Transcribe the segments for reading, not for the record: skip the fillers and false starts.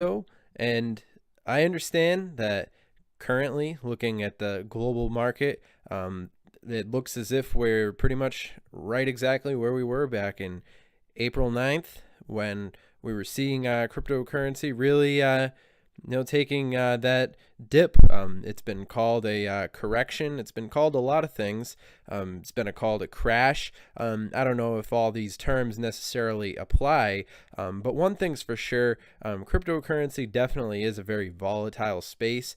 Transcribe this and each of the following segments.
So, and I understand that currently looking at the global market, it looks as if we're pretty much right exactly where we were back in April 9th when we were seeing cryptocurrency really taking that dip. It's been called a correction. It's been called a lot of things. It's been called a crash. I don't know if all these terms necessarily apply, but one thing's for sure, cryptocurrency definitely is a very volatile space.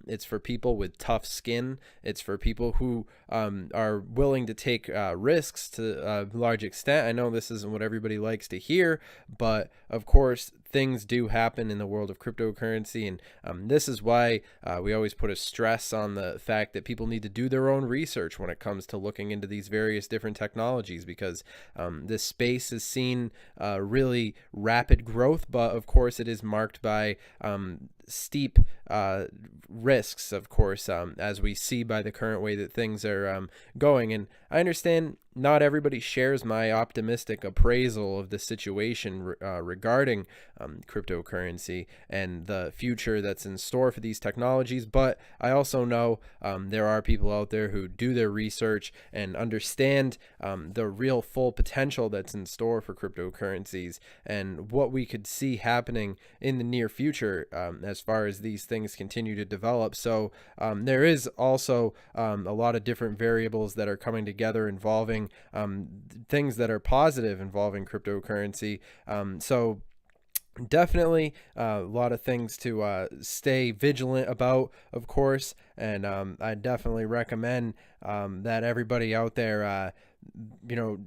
It's for people with tough skin. It's for people who are willing to take risks to a large extent. I know this isn't what everybody likes to hear, but of course, things do happen in the world of cryptocurrency, and this is why we always put a stress on the fact that people need to do their own research when it comes to looking into these various different technologies, because this space has seen really rapid growth, but of course it is marked by steep risks, of course, as we see by the current way that things are going. And I understand not everybody shares my optimistic appraisal of the situation regarding cryptocurrency and the future that's in store for these technologies, but I also know there are people out there who do their research and understand the real full potential that's in store for cryptocurrencies and what we could see happening in the near future as far as these things continue to develop. So there is also a lot of different variables that are coming together involving things that are positive involving cryptocurrency. So definitely a lot of things to stay vigilant about, of course, and I definitely recommend that everybody out there, you know,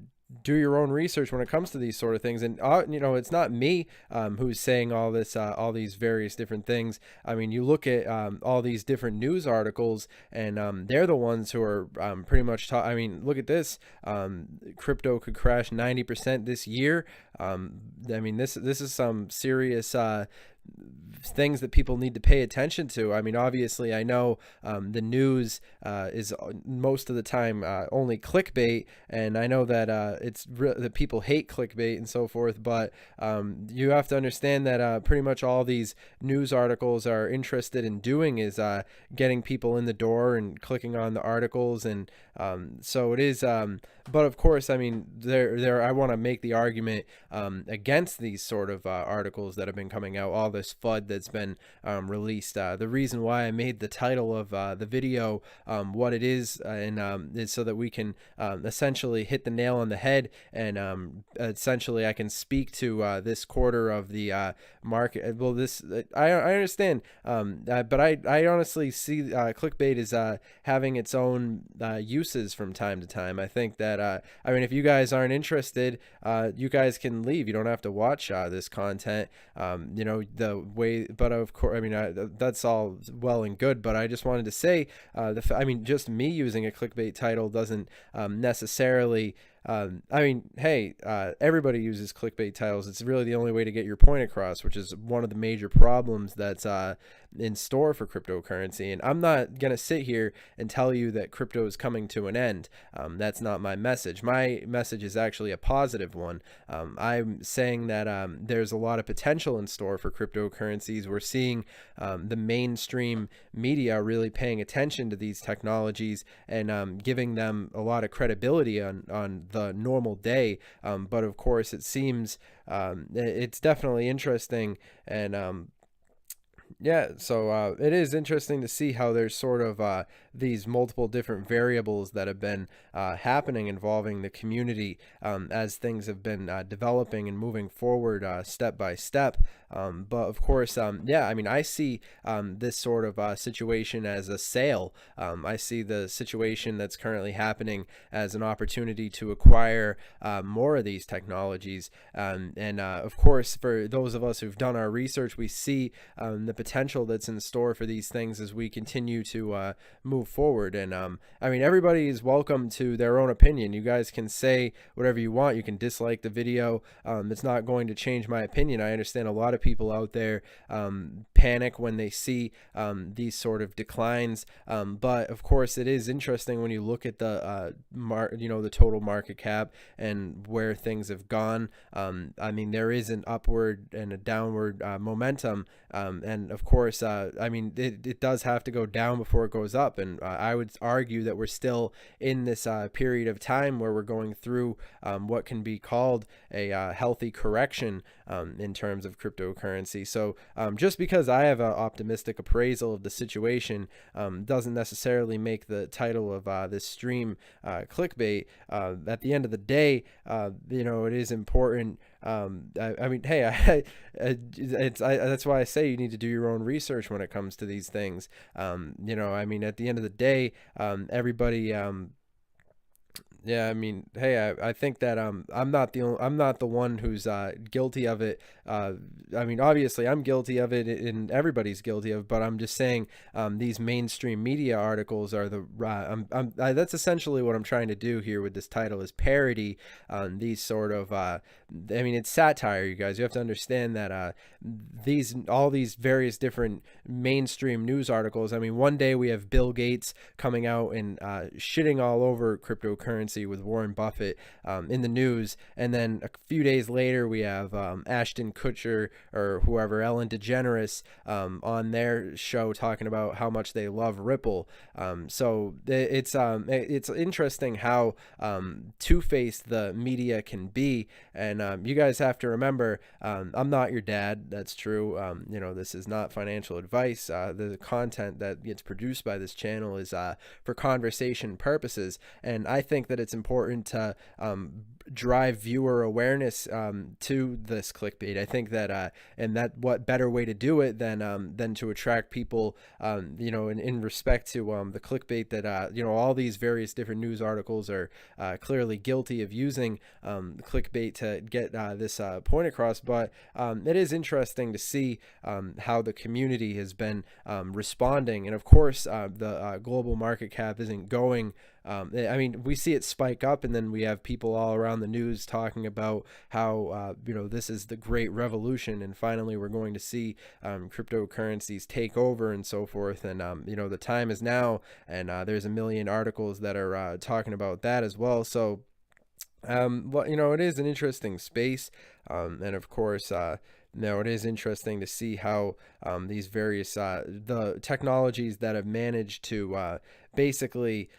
do your own research when it comes to these sort of things. And it's not me who's saying all this, all these various different things. I mean, you look at all these different news articles, and they're the ones who are pretty much I mean, look at this. Crypto could crash 90% this year. I mean, this is some serious things that people need to pay attention to. I mean, obviously, I know the news is most of the time only clickbait, and I know that that people hate clickbait and so forth. But you have to understand that pretty much all these news articles are interested in doing is getting people in the door and clicking on the articles, and so it is. But of course, I mean, I want to make the argument against these sort of articles that have been coming out, all this FUD that's been released. The reason why I made the title of the video what it is, and is so that we can essentially hit the nail on the head, and essentially I can speak to this quarter of the market. Well, I understand, but I honestly see clickbait as having its own uses from time to time. I think that I mean, if you guys aren't interested, you guys can leave. You don't have to watch this content. The way, but of course, I mean, that's all well and good, but I just wanted to say, I mean, just me using a clickbait title doesn't necessarily, I mean, hey, everybody uses clickbait titles. It's really the only way to get your point across, which is one of the major problems that's in store for cryptocurrency. And I'm not going to sit here and tell you that crypto is coming to an end. That's not my message. My message is actually a positive one. I'm saying that there's a lot of potential in store for cryptocurrencies. We're seeing the mainstream media really paying attention to these technologies and giving them a lot of credibility on the normal day. But of course, it seems it's definitely interesting, and yeah, so it is interesting to see how there's sort of these multiple different variables that have been happening involving the community as things have been developing and moving forward step by step. But of course, yeah, I mean, I see this sort of situation as a sale. I see the situation that's currently happening as an opportunity to acquire more of these technologies. And of course, for those of us who've done our research, we see the potential that's in store for these things as we continue to move forward. And I mean, everybody is welcome to their own opinion. You guys can say whatever you want. You can dislike the video. It's not going to change my opinion. I understand a lot of people out there panic when they see these sort of declines. But of course, it is interesting when you look at the the total market cap and where things have gone. I mean, there is an upward and a downward momentum, and of course, I mean, it does have to go down before it goes up. And I would argue that we're still in this period of time where we're going through what can be called a healthy correction in terms of cryptocurrency. So just because I have an optimistic appraisal of the situation doesn't necessarily make the title of this stream clickbait. At the end of the day, it is important. I mean, hey, that's why I say you need to do your own research when it comes to these things. I mean, at the end of the day, everybody. Yeah, I mean, hey, I think that I'm not the one who's guilty of it. I mean, obviously, I'm guilty of it, and everybody's guilty of it. But I'm just saying, these mainstream media articles are that's essentially what I'm trying to do here with this title, is parody these sort of. I mean, it's satire, you guys. You have to understand that all these various different mainstream news articles. I mean, one day we have Bill Gates coming out and shitting all over cryptocurrency with Warren Buffett in the news, and then a few days later we have Ashton Kutcher or whoever, Ellen DeGeneres, on their show talking about how much they love Ripple. So it's interesting how two-faced the media can be, and you guys have to remember, I'm not your dad. That's true. This is not financial advice. The content that gets produced by this channel is for conversation purposes, and I think that it's important to drive viewer awareness to this clickbait. I think that and that what better way to do it than to attract people in respect to the clickbait that all these various different news articles are clearly guilty of using clickbait to get this point across. But it is interesting to see how the community has been responding, and of course the global market cap isn't going. I mean, we see it spike up, and then we have people all around the news talking about how this is the great revolution, and finally we're going to see cryptocurrencies take over and so forth. And the time is now, and there's a million articles that are talking about that as well. So it is an interesting space, and of course it is interesting to see how these various the technologies that have managed to basically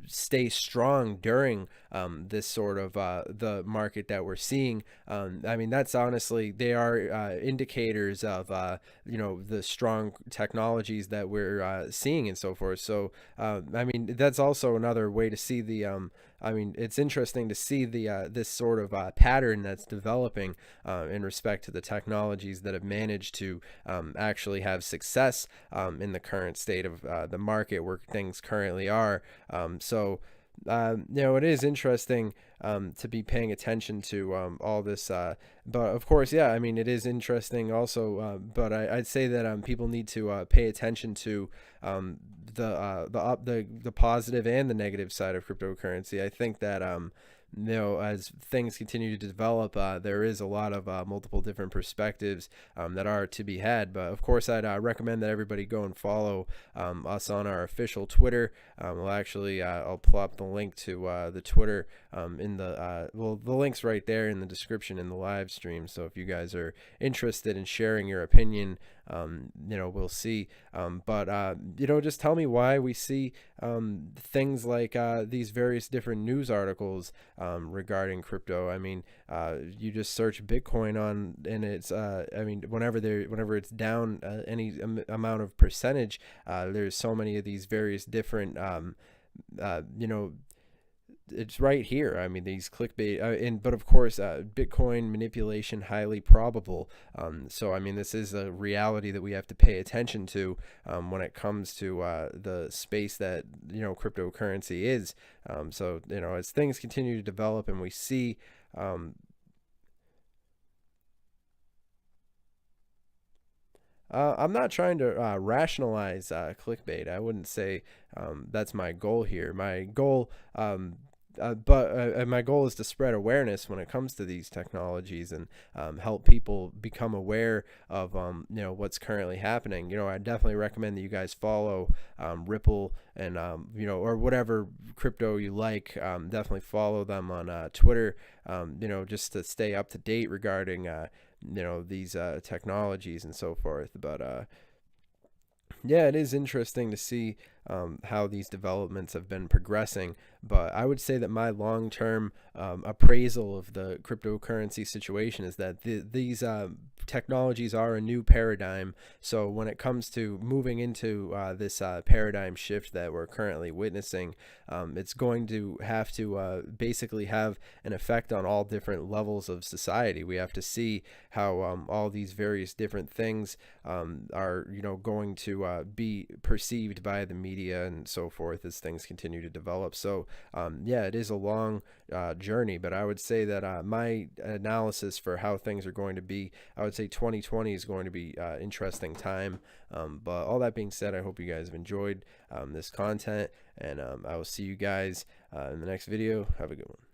stay strong during this sort of the market that we're seeing. I mean, that's honestly, they are indicators of the strong technologies that we're seeing and so forth. So I mean, that's also another way to see the I mean, it's interesting to see the this sort of pattern that's developing in respect to the technologies that have managed to actually have success in the current state of the market where things currently are. So it is interesting to be paying attention to all this. But of course, yeah, I mean, it is interesting also. But I'd say that people need to pay attention to the positive and the negative side of cryptocurrency. I think that as things continue to develop, there is a lot of multiple different perspectives that are to be had. But of course, I'd recommend that everybody go and follow us on our official Twitter. I'll pull up the link to the Twitter in the the link's right there in the description in the live stream. So if you guys are interested in sharing your opinion, we'll see. But just tell me why we see things like these various different news articles regarding crypto. I mean, you just search Bitcoin on, and it's I mean, whenever it's down any amount of percentage, there's so many of these various different it's right here. I mean, these clickbait, but of course, Bitcoin manipulation highly probable. So I mean, this is a reality that we have to pay attention to when it comes to the space that cryptocurrency is. So as things continue to develop and we see. I'm not trying to rationalize clickbait. I wouldn't say that's my goal here. My goal but my goal is to spread awareness when it comes to these technologies, and help people become aware of what's currently happening. I definitely recommend that you guys follow Ripple, and or whatever crypto you like. Definitely follow them on Twitter, just to stay up to date regarding these technologies and so forth. But yeah, it is interesting to see how these developments have been progressing. But I would say that my long-term appraisal of the cryptocurrency situation is that these technologies are a new paradigm. So when it comes to moving into this paradigm shift that we're currently witnessing, it's going to have to basically have an effect on all different levels of society. We have to see how all these various different things are going to be perceived by the media and so forth as things continue to develop. So yeah, it is a long journey, but I would say that my analysis for how things are going to be, I would say 2020 is going to be interesting time. But all that being said, I hope you guys have enjoyed this content, and I will see you guys in the next video. Have a good one.